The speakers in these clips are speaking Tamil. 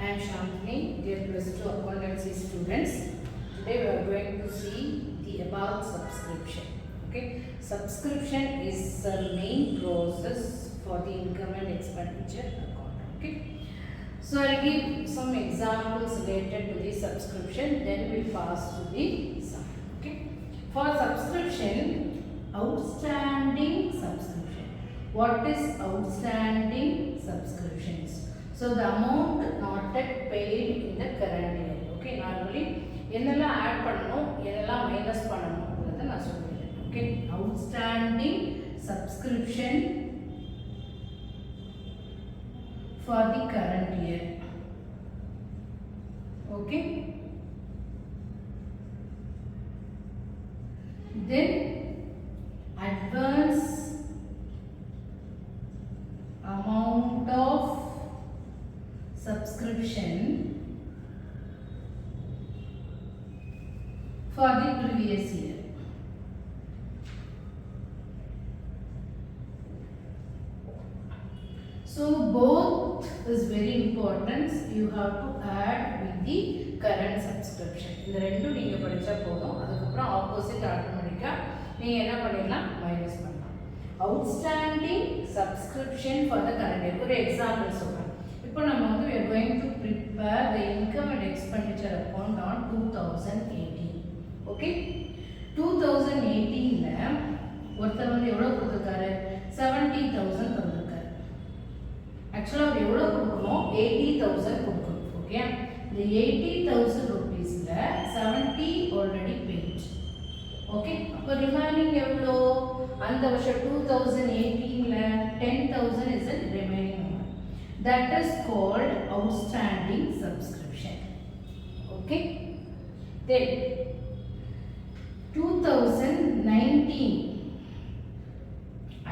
I am Shantini, dear plus 2 accountancy students. Today we are going to see the about subscription. Okay, subscription is the main process for the income and expenditure account. Okay, so I will give some examples related to the subscription. Then we pass to the sum. Okay, for subscription, outstanding subscription. What is outstanding subscriptions? So the amount not yet paid in the current year. Okay, normally என்னெல்லாம் ஆட் பண்ணணும் என்னெல்லாம் மைனஸ் பண்ணணும்ன்றதை நான் சொல்லிடுறேன். Okay, outstanding subscription for the current year. Okay, then advance amount of subscription for the previous year. So both is very important. You have to add with the current subscription. இந்த ரெண்டும் நீங்க படிச்சா போதும். அதுக்கு அப்புறம் ஆப்போசிட் ஆட்டோமேட்டிக்கா நீங்க என்ன பண்ணிடலாம் மைனஸ் பண்ணலாம். Outstanding subscription for the current year. ஒரு எக்ஸாம்பிள் சொல்றேன். இப்போ நம்ம வந்து we are going to prepare the income and expenditure account on 2018. Okay, 2018 ல ஒருத்தர் வந்து எவ்வளவு கொடுத்திருக்காரு 70,000 கொடுத்திருக்காரு. ஆக்சுவலா அவர் எவ்வளவு கொடுக்கணும் 80,000 கொடுக்கணும். ஓகே, இந்த 80,000 ரூபீஸ்ல 70 ஆல்ரெடி paid. ஓகே, அப்ப ரிமைனிங் எவ்வளோ அந்த வருஷம் 2018 ல 10,000 is the remaining amount. That is called outstanding subscription. Okay, then 2019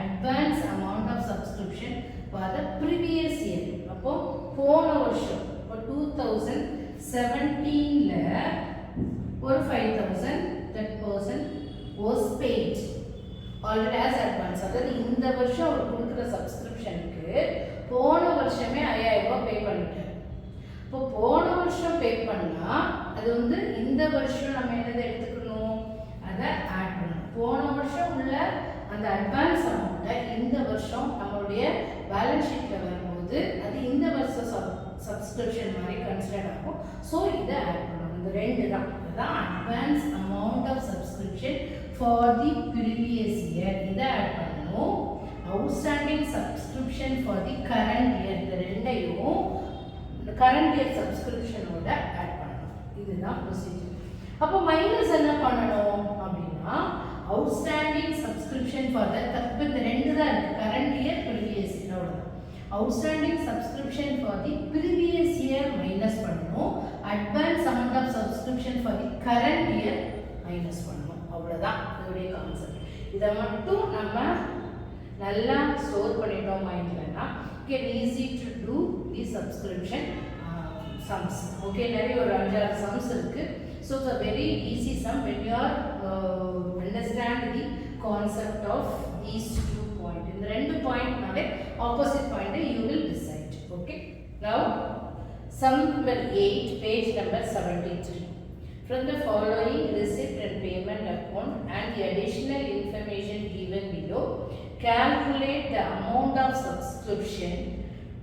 advance amount of subscription for the previous year. அப்போ போன வருஷம் இப்போ 2017 ல ஒரு 5,000 that person was paid already as advance. அதாவது இந்த வருஷம் அவர் கொடுக்குற சப்ஸ்கிரிப்ஷனுக்கு போன வருஷமே 5,000 ரூபாய் பே பண்ணிட்டார். இப்போ போன வருஷம் பே பண்ணா அது வந்து இந்த வருஷம் நம்ம என்னதை எடுத்துக்கணும் அதை ஆட் பண்ணணும். போன வருஷம் உள்ள அந்த அட்வான்ஸ் அமௌண்ட்டை இந்த வருஷம் நம்மளுடைய பேலன்ஸ் ஷீட்ல வரும்போது அது இந்த வருஷம் சப்ஸ்கிரிப்ஷன் மாதிரி கன்சிடர் ஆகும். ஸோ இதை ஆட் பண்ணணும். இந்த ரெண்டு தான் இதுதான் advance amount of subscription for the previous year. இதை ஆட் பண்ணணும். Outstanding subscription for the current year. இந்த ரெண்டையும் கரண்ட் இயர் சப்ஸ்கிரிப்ஷனோட ஆட் பண்ணணும். இதுதான் ப்ரொசீஜர். அப்போ மைனஸ் என்ன பண்ணணும் அப்படின்னா அவுட்ஸ்டாண்டிங் சப்ஸ்கிரிப்ஷன் ஃபார் த இந்த ரெண்டு தான் இருக்கு கரண்ட் இயர் ப்ரீவியஸ் இயரோட. Outstanding subscription for the previous year minus பண்ணணும். Advance amount of subscription for the current year minus பண்ணணும். அவ்வளோதான் இதோடைய கான்செப்ட். இதை மட்டும் நம்ம நல்லா ஸ்டோர் பண்ணிட்டோம் மைண்ட்லன்னா get easy to do the subscription sums. Okay, நிறைய ஒரு 5-6 sums இருக்கு. So it's a very easy sum when you are understand the concept of these 2 points. இந்த ரெண்டு பாயிண்ட்னாலே opposite point you will decide. Okay, now sum number 8, page number 73. From the following receipt and payment account and the additional information given below, calculate the amount of subscription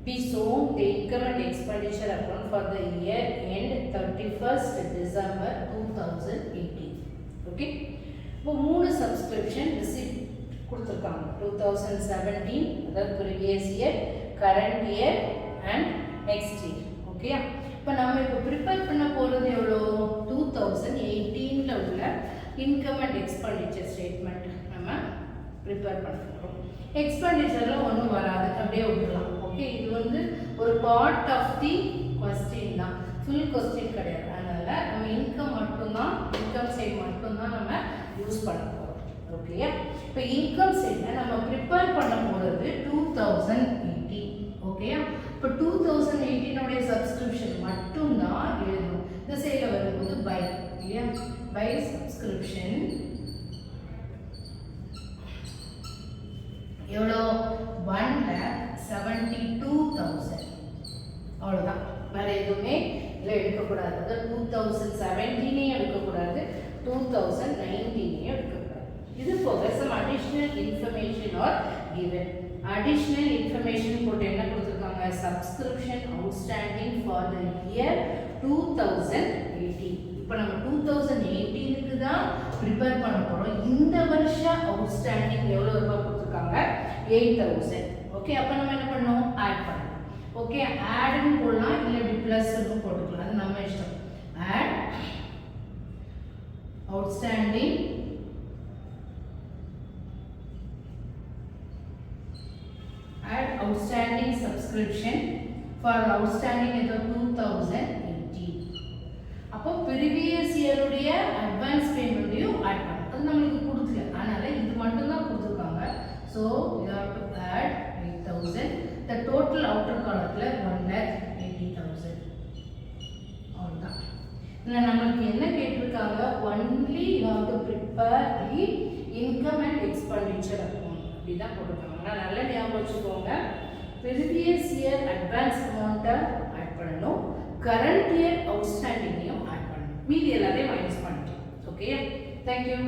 be shown the income and expenditure account for the year end 31st December 2018. Okay, இப்போ மூணு subscription receipt கொடுத்திருக்காங்க. 2017 அதாவது previous year, current year and next year. Okay, இப்போ நம்ம இப்போ ப்ரிப்பேர் பண்ண போகிறது எவ்வளோ 2018ல உள்ள இன்கம் அண்ட் எக்ஸ்பெண்டிச்சர் ஸ்டேட்மெண்ட் நம்ம ப்ரிப்பேர் பண்ணுறோம். எக்ஸ்பெண்டிச்சரில் ஒன்றும் வராது, அப்படியே விட்டுலாம். ஓகே, இது வந்து ஒரு பார்ட் ஆஃப் தி கொஸ்டின் தான், ஃபுல் கொஸ்டின் கிடையாது. அதனால் நம்ம இன்கம் மட்டும்தான், இன்கம் சைட் மட்டும்தான் நம்ம யூஸ் பண்ண போகிறோம். ஓகேயா, இப்போ இன்கம் சைடில் நம்ம ப்ரிப்பேர் பண்ண போகிறது 2018. ஓகேயா, இப்போ 2018 சப்ஸ்கிரிப்ஷன் மட்டும்தான் எழுதணும். இந்த சைடில் வரும்போது பை இல்லையா, பை சப்ஸ்கிரிப்ஷன் எவ்வளோ 1,72,000 அவ்வளோதான். வேறு எதுவுமே எடுக்கக்கூடாது. அதாவது 2017 எடுக்கக்கூடாது, 2019 எடுக்கக்கூடாது. இது போக some additional information are given. Additional information போட்டு என்ன கொடுத்துருக்காங்க? Subscription outstanding for the year 2018. இப்போ நம்ம 2018க்கு தான் ப்ரிப்பேர் பண்ண போகிறோம். இந்த வருஷம் அவுட்ஸ்டாண்டிங் எவ்வளோ ரூபாய் கொடுத்துருக்காங்க? 8,000. ஓகே, அப்போ நம்ம என்ன பண்ணணும்? ஆட் பண்ணணும். ஓகே, ஆட்னு போடலாம், இல்லை இப்படி ப்ளஸ்ன்னு போட்டுக்கலாம், அது நம்ம இஷ்டம். Add outstanding outstanding subscription for outstanding ஏதோ 2018. அப்போ previous year உடைய advance payment யும் add பண்ணணும். அது நமக்கு கொடுக்கல, அதனால இது மட்டும் தான் கொடுத்திருக்காங்க. So we have to add 8,000. The total outer columnல 1,80,000. அவ்வளவுதான். இதுல நமக்கு என்ன கேட்டிருக்காங்க? Only you have to prepare the income and expenditure account. அப்படிதான் போட்டுருக்காங்க. நல்ல ஞாபகம் வச்சுக்கோங்க. previous year advance amount ஆட் பண்ணணும், current year outstanding ஆட் பண்ணணும், மீதி எல்லாத்தையும் மைனஸ் பண்ணிட்டோம். Okay, thank you.